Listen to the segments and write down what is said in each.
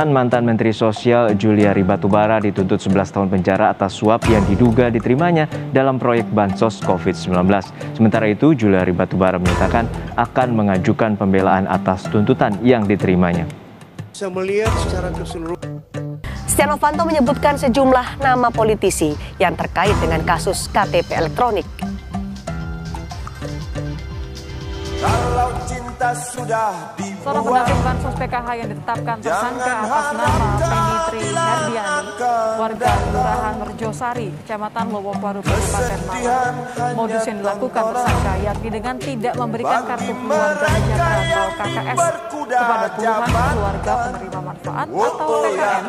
Mantan Menteri Sosial Juliari Batubara dituntut 11 tahun penjara atas suap yang diduga diterimanya dalam proyek Bansos COVID-19. Sementara itu, Juliari Batubara menyatakan akan mengajukan pembelaan atas tuntutan yang diterimanya. Saya melihat secara keseluruhan. Setia Novanto menyebutkan sejumlah nama politisi yang terkait dengan kasus KTP elektronik. Seorang pendamping Bansos PKH yang ditetapkan tersangka atas nama Penitri Herdiani, warga Kelurahan Merjosari, Kecamatan Lowoparu, Kabupaten Malang. Modus yang dilakukan tersangka yakni dengan tidak memberikan kartu keluarga sejahtera atau KKS kepada puluhan keluarga penerima manfaat atau PKM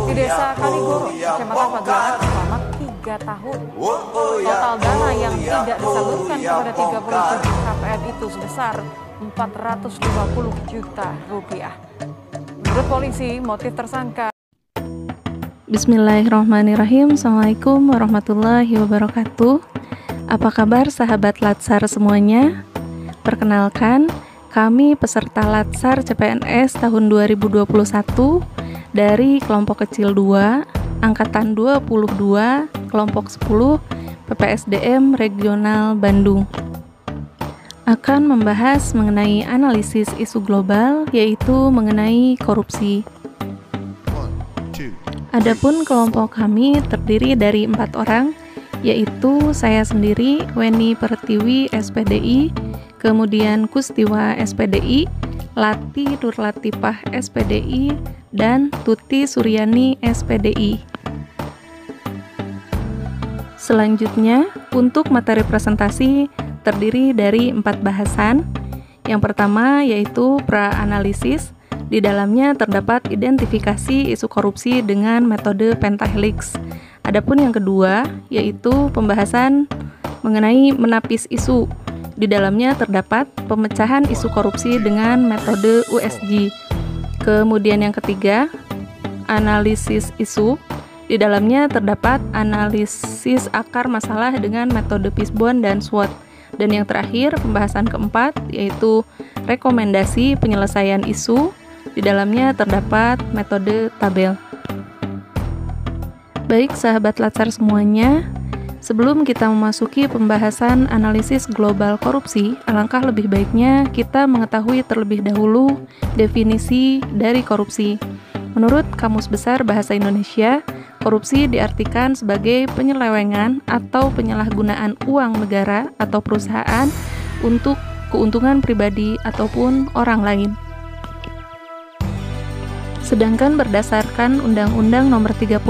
di Desa Kaligoro, Kecamatan Pagelangan selama 3 tahun. Total dana yang tidak disalurkan kepada 37 KPM itu sebesar 450 juta rupiah. Menurut polisi, motif tersangka. Bismillahirrahmanirrahim. Assalamualaikum warahmatullahi wabarakatuh. Apa kabar sahabat Latsar semuanya? Perkenalkan, kami peserta Latsar CPNS tahun 2021 dari kelompok kecil 2, angkatan 22, kelompok 10, PPSDM Regional Bandung. Akan membahas mengenai analisis isu global, yaitu mengenai korupsi. Adapun kelompok kami terdiri dari 4 orang, yaitu saya sendiri, Weni Pertiwi SPDI, kemudian Kustiwa SPDI, Lati Nurlatifah SPDI, dan Tuti Suryani SPDI. Selanjutnya, untuk materi presentasi terdiri dari 4 bahasan. Yang pertama yaitu pra-analisis. Di dalamnya terdapat identifikasi isu korupsi dengan metode pentahelix. Adapun yang kedua yaitu pembahasan mengenai menapis isu. Di dalamnya terdapat pemecahan isu korupsi dengan metode USG. Kemudian yang ketiga, analisis isu. Di dalamnya terdapat analisis akar masalah dengan metode Fishbone dan SWOT. Dan yang terakhir, pembahasan keempat, yaitu rekomendasi penyelesaian isu. Di dalamnya terdapat metode tabel. Baik sahabat Latsar semuanya, sebelum kita memasuki pembahasan analisis global korupsi, alangkah lebih baiknya kita mengetahui terlebih dahulu definisi dari korupsi. Menurut Kamus Besar Bahasa Indonesia, korupsi diartikan sebagai penyelewengan atau penyalahgunaan uang negara atau perusahaan untuk keuntungan pribadi ataupun orang lain. Sedangkan berdasarkan Undang-Undang Nomor 31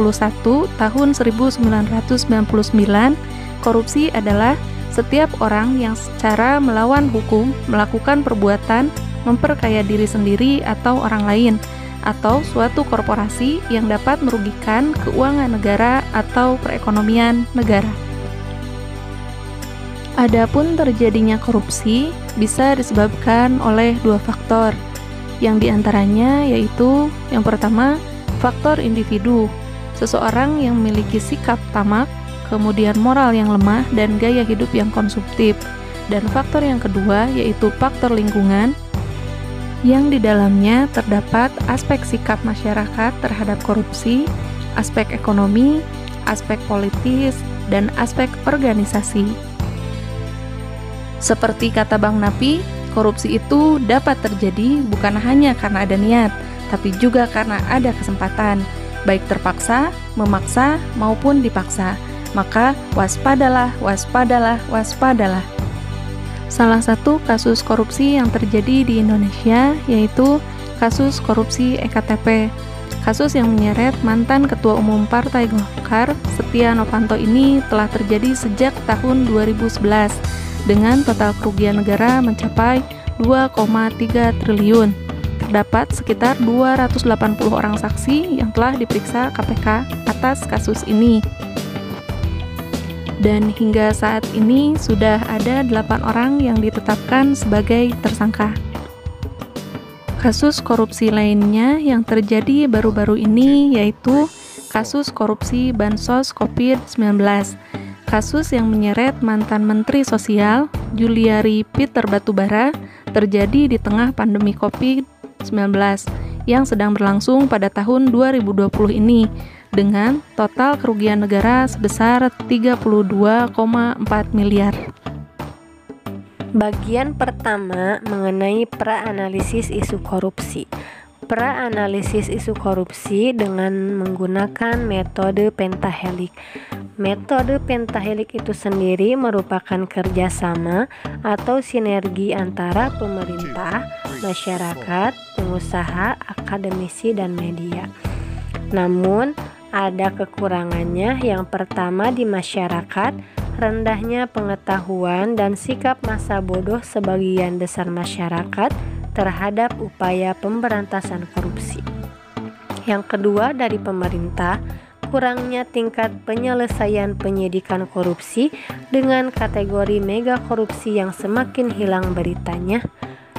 Tahun 1999, korupsi adalah setiap orang yang secara melawan hukum melakukan perbuatan memperkaya diri sendiri atau orang lain, atau suatu korporasi yang dapat merugikan keuangan negara atau perekonomian negara. Adapun terjadinya korupsi bisa disebabkan oleh 2 faktor, yang diantaranya yaitu yang pertama, faktor individu, seseorang yang memiliki sikap tamak, kemudian moral yang lemah dan gaya hidup yang konsumtif, dan faktor yang kedua yaitu faktor lingkungan, yang di dalamnya terdapat aspek sikap masyarakat terhadap korupsi, aspek ekonomi, aspek politis, dan aspek organisasi. Seperti kata Bang Napi, korupsi itu dapat terjadi bukan hanya karena ada niat, tapi juga karena ada kesempatan, baik terpaksa, memaksa, maupun dipaksa. Maka waspadalah, waspadalah, waspadalah. Salah satu kasus korupsi yang terjadi di Indonesia yaitu kasus korupsi EKTP. Kasus yang menyeret mantan Ketua Umum Partai Golkar, Setia Novanto ini telah terjadi sejak tahun 2011 dengan total kerugian negara mencapai 2,3 triliun. Terdapat sekitar 280 orang saksi yang telah diperiksa KPK atas kasus ini. Dan hingga saat ini sudah ada 8 orang yang ditetapkan sebagai tersangka. Kasus korupsi lainnya yang terjadi baru-baru ini yaitu kasus korupsi Bansos COVID-19. Kasus yang menyeret mantan Menteri Sosial Juliari Peter Batubara terjadi di tengah pandemi COVID-19 yang sedang berlangsung pada tahun 2020 ini dengan total kerugian negara sebesar 32,4 miliar. Bagian pertama mengenai praanalisis isu korupsi. Praanalisis isu korupsi dengan menggunakan metode pentahelik. Metode pentahelik itu sendiri merupakan kerjasama atau sinergi antara pemerintah, masyarakat, pengusaha, akademisi, dan media. Namun, ada kekurangannya. Yang pertama di masyarakat, rendahnya pengetahuan dan sikap masa bodoh sebagian besar masyarakat terhadap upaya pemberantasan korupsi. Yang kedua dari pemerintah, kurangnya tingkat penyelesaian penyidikan korupsi dengan kategori mega korupsi yang semakin hilang beritanya.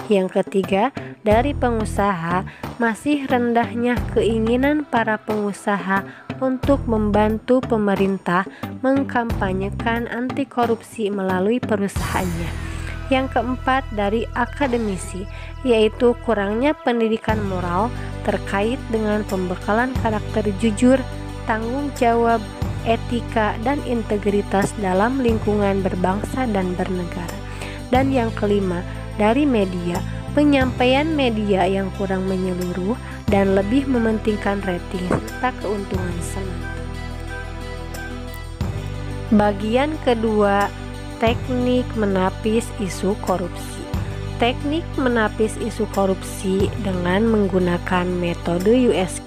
Yang ketiga, dari pengusaha, masih rendahnya keinginan para pengusaha untuk membantu pemerintah mengkampanyekan anti korupsi melalui perusahaannya. Yang keempat, dari akademisi, yaitu kurangnya pendidikan moral terkait dengan pembekalan karakter jujur, tanggung jawab, etika, dan integritas dalam lingkungan berbangsa dan bernegara. Dan yang kelima, dari media, penyampaian media yang kurang menyeluruh dan lebih mementingkan rating serta keuntungan semata. Bagian kedua, teknik menapis isu korupsi. Teknik menapis isu korupsi dengan menggunakan metode USG.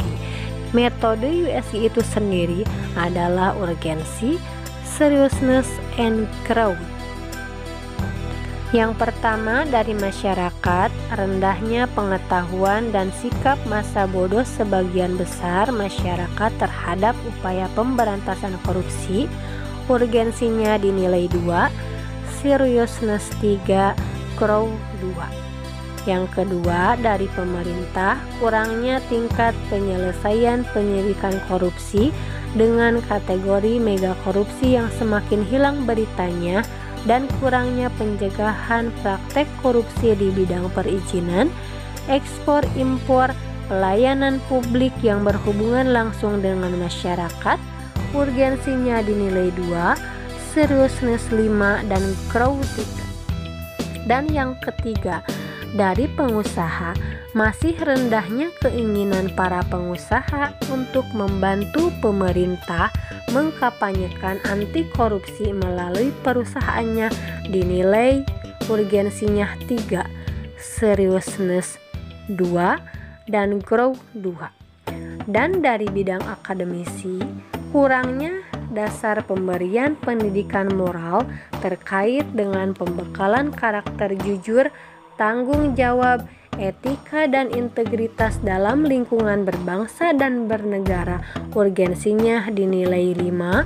Metode USG itu sendiri adalah urgensi, seriousness, and crowd. Yang pertama dari masyarakat, rendahnya pengetahuan dan sikap masa bodoh sebagian besar masyarakat terhadap upaya pemberantasan korupsi. Urgensinya dinilai 2, seriousness 3, crowd 2. Yang kedua dari pemerintah, kurangnya tingkat penyelesaian penyidikan korupsi dengan kategori mega korupsi yang semakin hilang beritanya dan kurangnya pencegahan praktek korupsi di bidang perizinan, ekspor impor, pelayanan publik yang berhubungan langsung dengan masyarakat. Urgensinya dinilai 2, seriousness 5, dan crowd 3. Dan yang ketiga, dari pengusaha, masih rendahnya keinginan para pengusaha untuk membantu pemerintah mengkampanyekan anti korupsi melalui perusahaannya dinilai urgensinya 3, seriousness 2, dan growth 2. Dan dari bidang akademisi, kurangnya dasar pemberian pendidikan moral terkait dengan pembekalan karakter jujur, tanggung jawab, etika, dan integritas dalam lingkungan berbangsa dan bernegara. Urgensinya dinilai 5,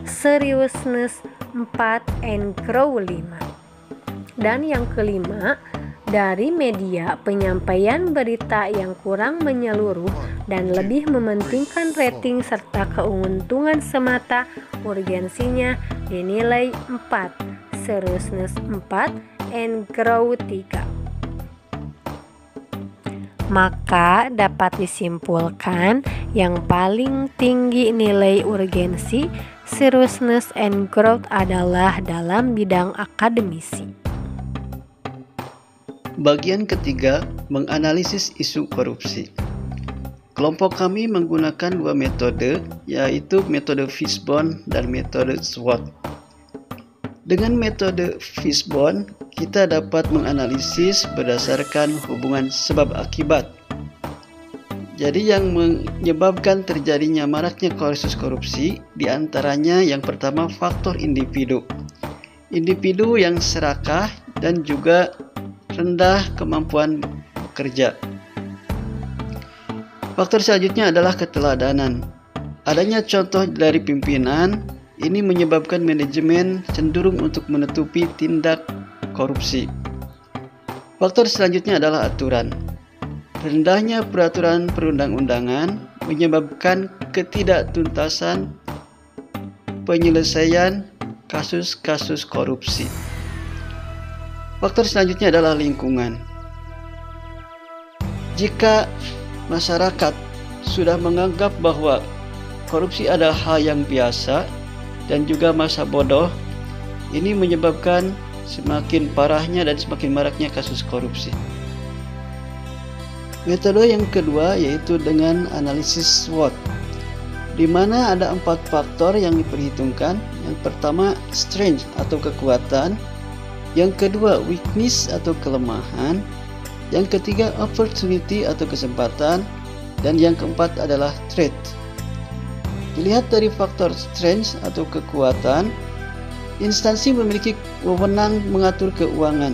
seriousness 4, and grow 5. Dan yang kelima, dari media, penyampaian berita yang kurang menyeluruh dan lebih mementingkan rating serta keuntungan semata. Urgensinya dinilai 4, seriousness 4, and grow 3. Maka dapat disimpulkan yang paling tinggi nilai urgensi, seriousness, and growth adalah dalam bidang akademisi. Bagian ketiga, menganalisis isu korupsi. Kelompok kami menggunakan 2 metode, yaitu metode Fishbone dan metode SWOT. Dengan metode Fishbone, kita dapat menganalisis berdasarkan hubungan sebab akibat. Jadi yang menyebabkan terjadinya maraknya kasus korupsi, diantaranya yang pertama faktor individu. Individu yang serakah dan juga rendah kemampuan bekerja. Faktor selanjutnya adalah keteladanan. Adanya contoh dari pimpinan, ini menyebabkan manajemen cenderung untuk menutupi tindak korupsi. Faktor selanjutnya adalah aturan. Rendahnya peraturan perundang-undangan menyebabkan ketidaktuntasan penyelesaian kasus-kasus korupsi. Faktor selanjutnya adalah lingkungan. Jika masyarakat sudah menganggap bahwa korupsi adalah hal yang biasa dan juga masa bodoh, ini menyebabkan semakin parahnya dan semakin maraknya kasus korupsi. Metode yang kedua yaitu dengan analisis SWOT, di mana ada 4 faktor yang diperhitungkan. Yang pertama, strength atau kekuatan. Yang kedua, weakness atau kelemahan. Yang ketiga, opportunity atau kesempatan. Dan yang keempat adalah threat. Dilihat dari faktor strength atau kekuatan, instansi memiliki wewenang mengatur keuangan.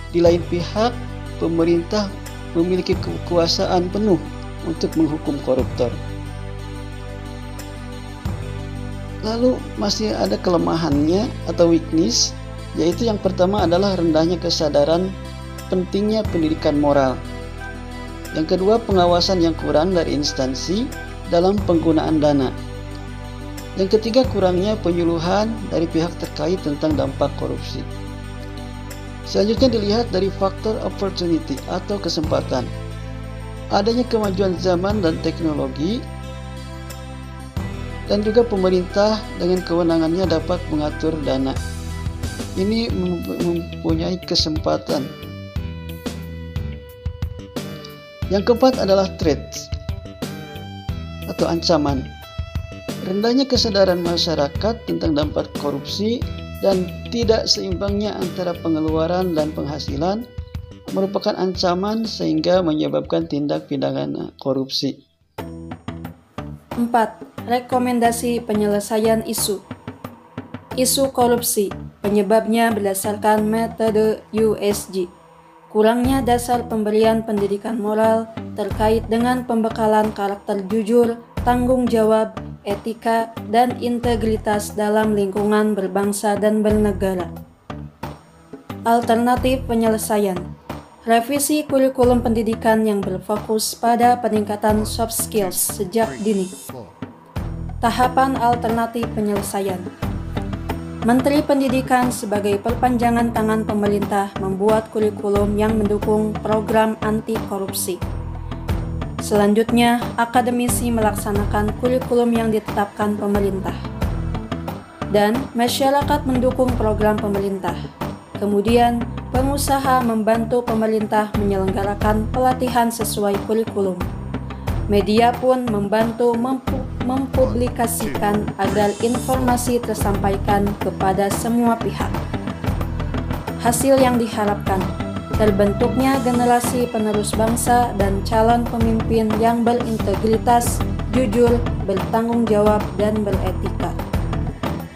Di lain pihak, pemerintah memiliki kekuasaan penuh untuk menghukum koruptor. Lalu masih ada kelemahannya atau weakness, yaitu yang pertama adalah rendahnya kesadaran pentingnya pendidikan moral. Yang kedua, pengawasan yang kurang dari instansi dalam penggunaan dana. Yang ketiga, kurangnya penyuluhan dari pihak terkait tentang dampak korupsi. Selanjutnya dilihat dari faktor opportunity atau kesempatan. Adanya kemajuan zaman dan teknologi, dan juga pemerintah dengan kewenangannya dapat mengatur dana. Ini mempunyai kesempatan. Yang keempat adalah threat atau ancaman. Rendahnya kesadaran masyarakat tentang dampak korupsi dan tidak seimbangnya antara pengeluaran dan penghasilan merupakan ancaman sehingga menyebabkan tindak pidana korupsi. 4. Rekomendasi penyelesaian isu. Isu korupsi, penyebabnya berdasarkan metode USG. Kurangnya dasar pemberian pendidikan moral terkait dengan pembekalan karakter jujur, tanggung jawab, etika, dan integritas dalam lingkungan berbangsa dan bernegara. Alternatif penyelesaian. Revisi kurikulum pendidikan yang berfokus pada peningkatan soft skills sejak dini. Tahapan alternatif penyelesaian. Menteri Pendidikan sebagai perpanjangan tangan pemerintah membuat kurikulum yang mendukung program anti korupsi. Selanjutnya, akademisi melaksanakan kurikulum yang ditetapkan pemerintah. Dan masyarakat mendukung program pemerintah. Kemudian, pengusaha membantu pemerintah menyelenggarakan pelatihan sesuai kurikulum. Media pun membantu mempublikasikan agar informasi tersampaikan kepada semua pihak. Hasil yang diharapkan, terbentuknya generasi penerus bangsa dan calon pemimpin yang berintegritas, jujur, bertanggung jawab, dan beretika.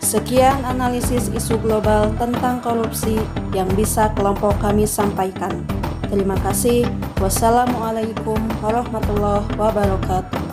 Sekian analisis isu global tentang korupsi yang bisa kelompok kami sampaikan. Terima kasih. Wassalamualaikum warahmatullahi wabarakatuh.